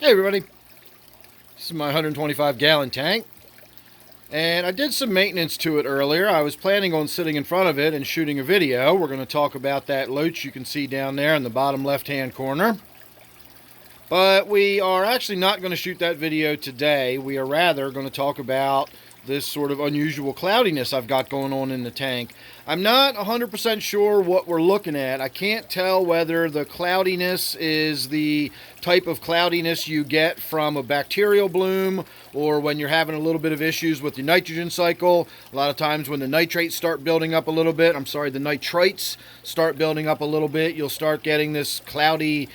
Hey everybody, this is my 125 gallon tank, and I did some maintenance to it earlier. I was planning on sitting in front of it and shooting a video. We're going to talk about that loach you can see down there in the bottom left hand corner. But we are actually not going to shoot that video today. We are rather going to talk about this sort of unusual cloudiness I've got going on in the tank. I'm not 100% sure what we're looking at. I can't tell whether the cloudiness is the type of cloudiness you get from a bacterial bloom or when you're having a little bit of issues with your nitrogen cycle. A lot of times when the nitrates start building up a little bit, the nitrites start building up a little bit, you'll start getting this cloudy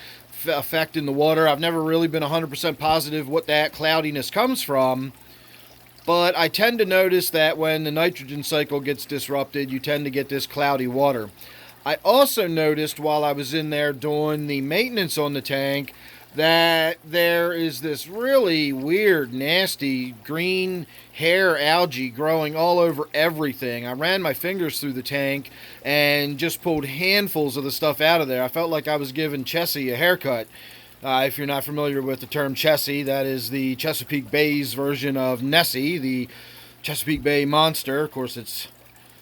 effect in the water. I've never really been 100% positive what that cloudiness comes from. But I tend to notice that when the nitrogen cycle gets disrupted, you tend to get this cloudy water. I also noticed while I was in there doing the maintenance on the tank that there is this really weird, nasty green hair algae growing all over everything. I ran my fingers through the tank and just pulled handfuls of the stuff out of there. I felt like I was giving Chessie a haircut. If you're not familiar with the term Chessie, that is the Chesapeake Bay's version of Nessie, the Chesapeake Bay monster. Of course, it's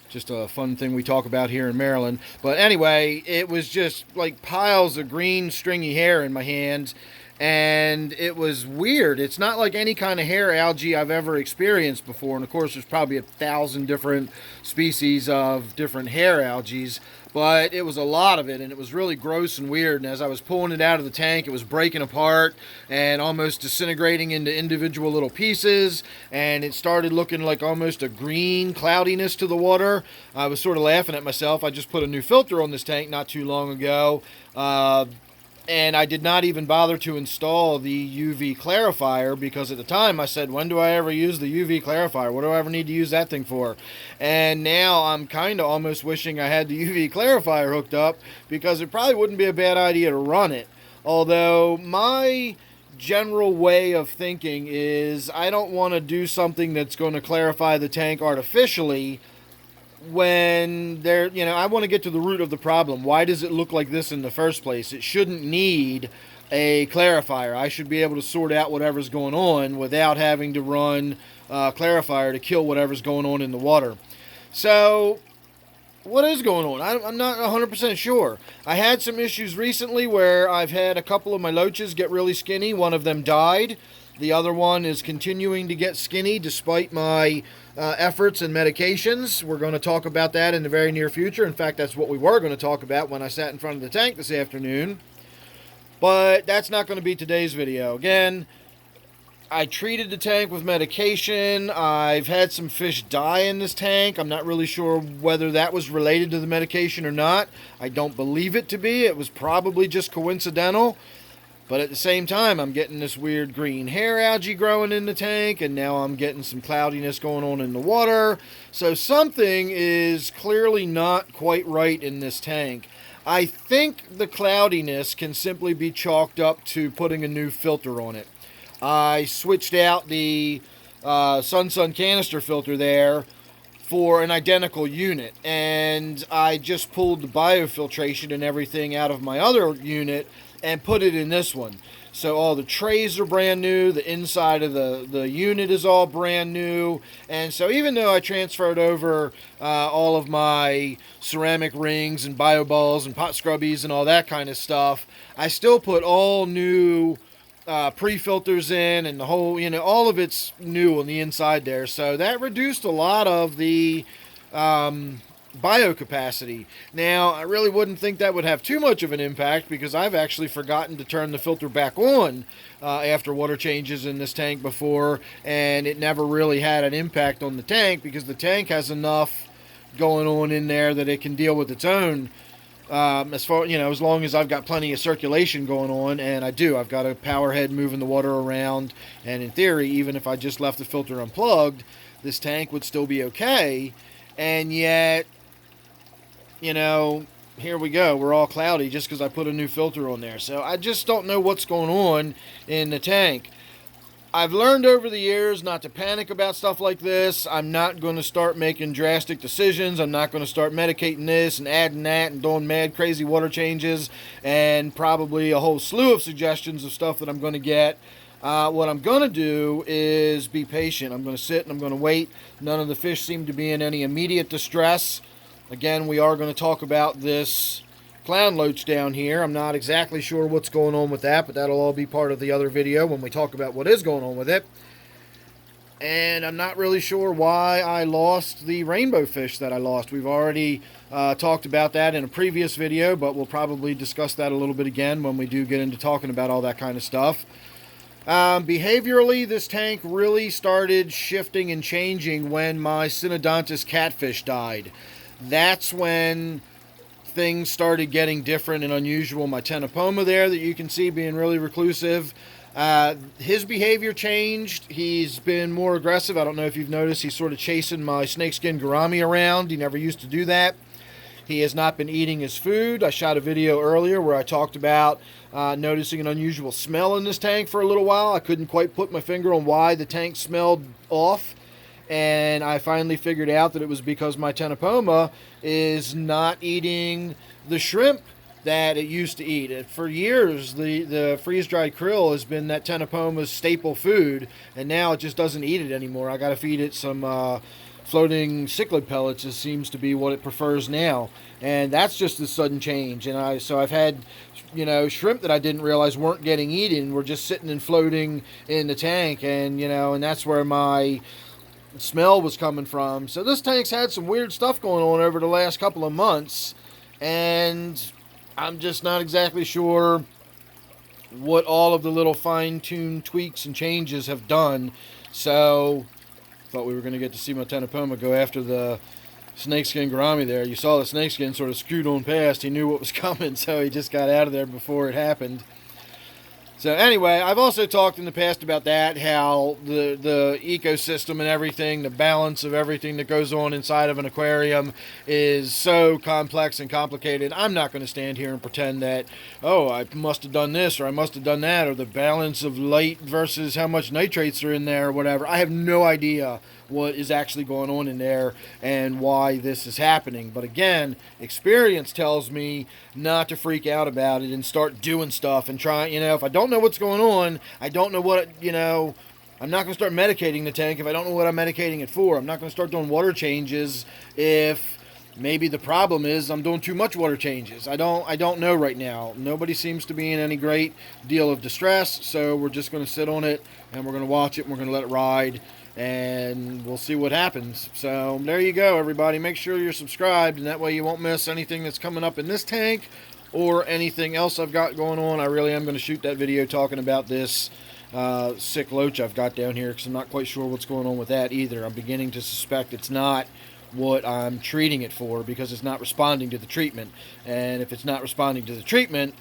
just a fun thing we talk about here in Maryland. But anyway, it was just like piles of green stringy hair in my hands, and it was weird. It's not like any kind of hair algae I've ever experienced before. And of course, there's probably 1,000 different species of different hair algae, but it was a lot of it, and it was really gross and weird. And as I was pulling it out of the tank, it was breaking apart and almost disintegrating into individual little pieces, and it started looking like almost a green cloudiness to the water. I was sort of laughing at myself. I just put a new filter on this tank not too long ago, and I did not even bother to install the UV clarifier because at the time I said, when do I ever use the UV clarifier? What do I ever need to use that thing for? And now I'm kind of almost wishing I had the UV clarifier hooked up because it probably wouldn't be a bad idea to run it. Although my general way of thinking is I don't want to do something that's going to clarify the tank artificially when I want to get to the root of the problem. Why does it look like this in the first place? It shouldn't need a clarifier. I should be able to sort out whatever's going on without having to run a clarifier to kill whatever's going on in the water. So, what is going on? I'm not 100% sure. I had some issues recently where I've had a couple of my loaches get really skinny. One of them died. The other one is continuing to get skinny despite my efforts and medications. We're going to talk about that in the very near future. In fact, that's what we were going to talk about when I sat in front of the tank this afternoon. But that's not going to be today's video. Again, I treated the tank with medication. I've had some fish die in this tank. I'm not really sure whether that was related to the medication or not. I don't believe it to be. It was probably just coincidental. But at the same time, I'm getting this weird green hair algae growing in the tank, and now I'm getting some cloudiness going on in the water. So something is clearly not quite right in this tank. I think the cloudiness can simply be chalked up to putting a new filter on it. I switched out the Sun canister filter there for an identical unit, and I just pulled the biofiltration and everything out of my other unit and put it in this one. So all the trays are brand new, the inside of the unit is all brand new, and so even though I transferred over all of my ceramic rings and bio balls and pot scrubbies and all that kind of stuff, I still put all new pre-filters in, and the whole, all of it's new on the inside there. So that reduced a lot of the bio capacity. Now, I really wouldn't think that would have too much of an impact because I've actually forgotten to turn the filter back on after water changes in this tank before, and it never really had an impact on the tank because the tank has enough going on in there that it can deal with its own. As long as I've got plenty of circulation going on, and I do. I've got a power head moving the water around, and in theory, even if I just left the filter unplugged, this tank would still be okay. And yet, here we go. We're all cloudy just because I put a new filter on there. So I just don't know what's going on in the tank. I've learned over the years not to panic about stuff like this. I'm not going to start making drastic decisions. I'm not going to start medicating this and adding that and doing mad crazy water changes and probably a whole slew of suggestions of stuff that I'm going to get. What I'm going to do is be patient. I'm going to sit and I'm going to wait. None of the fish seem to be in any immediate distress. Again, we are going to talk about this clown loach down here. I'm not exactly sure what's going on with that, but that'll all be part of the other video when we talk about what is going on with it. And I'm not really sure why I lost the rainbow fish that I lost. We've already talked about that in a previous video, but we'll probably discuss that a little bit again when we do get into talking about all that kind of stuff. Behaviorally, this tank really started shifting and changing when my Synodontis catfish died. That's when things started getting different and unusual. My Tenopoma there that you can see being really reclusive. His behavior changed. He's been more aggressive. I don't know if you've noticed, he's sort of chasing my snakeskin gourami around. He never used to do that. He has not been eating his food. I shot a video earlier where I talked about noticing an unusual smell in this tank for a little while. I couldn't quite put my finger on why the tank smelled off. And I finally figured out that it was because my Tenopoma is not eating the shrimp that it used to eat. For years, the freeze-dried krill has been that Tenopoma's staple food, and now it just doesn't eat it anymore. I got to feed it some floating cichlid pellets. It seems to be what it prefers now, and that's just a sudden change. And so I've had, shrimp that I didn't realize weren't getting eaten, were just sitting and floating in the tank, and and that's where my smell was coming from. So this tank's had some weird stuff going on over the last couple of months, and I'm just not exactly sure what all of the little fine-tuned tweaks and changes have done. So thought we were going to get to see my Tenopoma go after the snakeskin gourami there. You saw the snakeskin sort of scoot on past. He knew what was coming, so he just got out of there before it happened. So anyway, I've also talked in the past about that, how the ecosystem and everything, the balance of everything that goes on inside of an aquarium is so complex and complicated. I'm not going to stand here and pretend that, oh, I must have done this or I must have done that, or the balance of light versus how much nitrates are in there or whatever. I have no idea what is actually going on in there and why this is happening. But again, experience tells me not to freak out about it and start doing stuff and try, if I don't know what's going on, I don't know what, I'm not going to start medicating the tank if I don't know what I'm medicating it for. I'm not going to start doing water changes if maybe the problem is I'm doing too much water changes. I don't know right now. Nobody seems to be in any great deal of distress, so we're just going to sit on it and we're going to watch it and we're going to let it ride, and we'll see what happens. So there you go, everybody. Make sure you're subscribed, and that way you won't miss anything that's coming up in this tank or anything else I've got going on. I really am going to shoot that video talking about this sick loach I've got down here, because I'm not quite sure what's going on with that either. I'm beginning to suspect it's not what I'm treating it for, because it's not responding to the treatment. And if it's not responding to the treatment,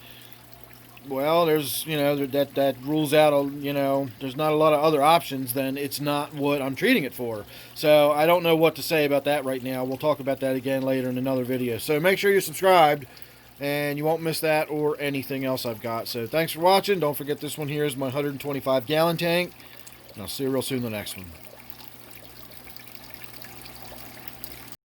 well, there's, that rules out, there's not a lot of other options. Then it's not what I'm treating it for. So I don't know what to say about that right now. We'll talk about that again later in another video. So make sure you're subscribed, and you won't miss that or anything else I've got. So thanks for watching. Don't forget, this one here is my 125 gallon tank, and I'll see you real soon in the next one.